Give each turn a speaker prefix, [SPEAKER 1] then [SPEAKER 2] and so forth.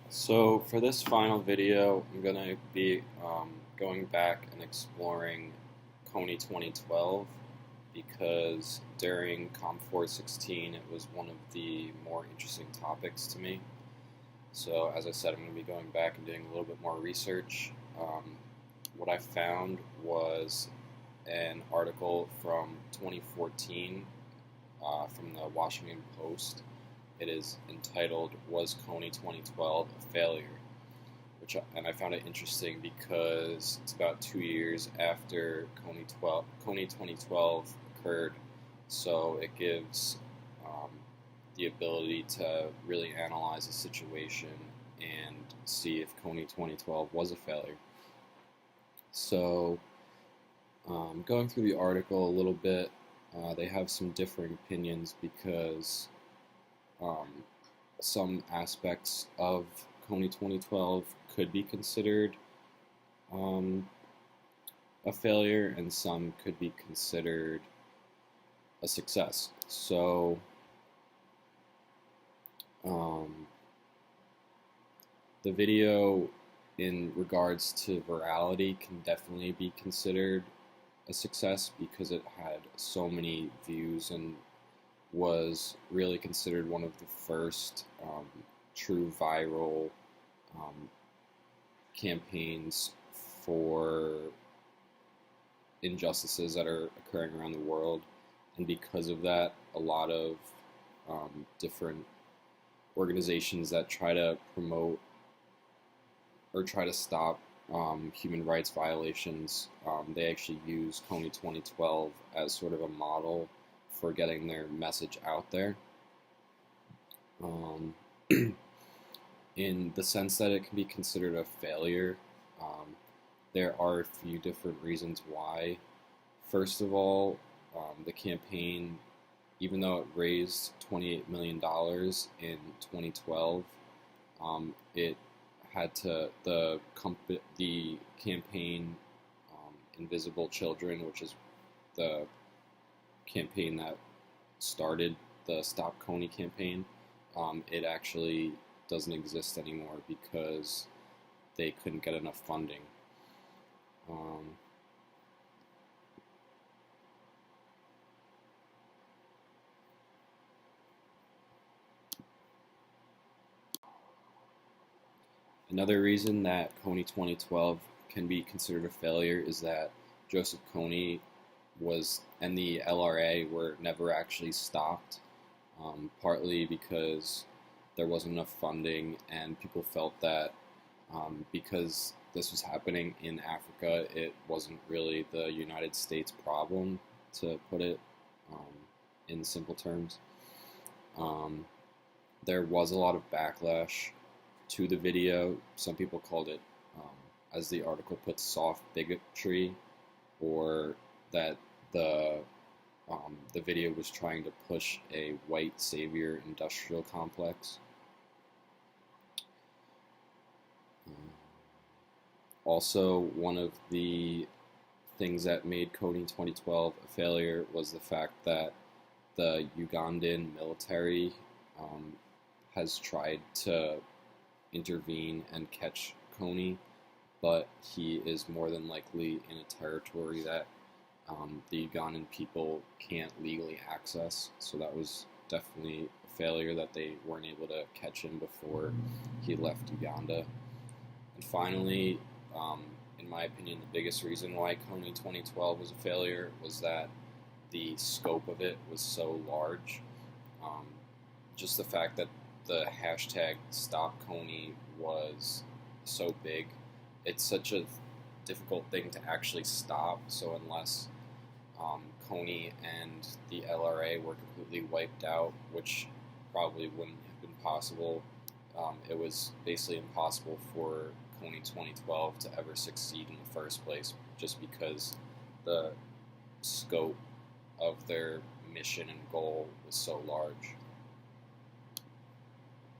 [SPEAKER 1] So for this final video, I'm going to be going back and exploring Kony 2012 because during Com 416 it was one of the more interesting topics to me. So as I said, I'm going to be going back and doing a little bit more research. What I found was an article from 2014 from the Washington Post. It is entitled "Was Kony 2012 a Failure?" And I found it interesting because it's about 2 years after Kony 2012 occurred, so it gives the ability to really analyze the situation and see if Kony 2012 was a failure. So, going through the article a little bit, they have some differing opinions because um, some aspects of Kony 2012 could be considered a failure, and some could be considered a success. So, the video in regards to virality can definitely be considered a success because it had so many views and was really considered one of the first true viral campaigns for injustices that are occurring around the world. And because of that, a lot of different organizations that try to promote or try to stop human rights violations, they actually use Kony 2012 as sort of a model for getting their message out there. In the sense that it can be considered a failure, there are a few different reasons why. First of all, the campaign, even though it raised $28 million in 2012, it had to the campaign Invisible Children, which is the campaign that started the Stop Kony campaign, it actually doesn't exist anymore because they couldn't get enough funding. Another reason that Kony 2012 can be considered a failure is that Joseph Kony and the LRA were never actually stopped, partly because there wasn't enough funding and people felt that because this was happening in Africa, it wasn't really the United States problem, to put it in simple terms. There was a lot of backlash to the video. Some people called it, as the article puts, soft bigotry, or that the video was trying to push a white savior industrial complex. Also, one of the things that made Kony 2012 a failure was the fact that the Ugandan military has tried to intervene and catch Kony, but he is more than likely in a territory that the Ugandan people can't legally access. So that was definitely a failure that they weren't able to catch him before he left Uganda. And finally, in my opinion, the biggest reason why Kony 2012 was a failure was that the scope of it was so large. Just the fact that the hashtag Stop Kony was so big, it's such a difficult thing to actually stop. So unless Kony and the LRA were completely wiped out, which probably wouldn't have been possible, it was basically impossible for Kony 2012 to ever succeed in the first place, just because the scope of their mission and goal was so large.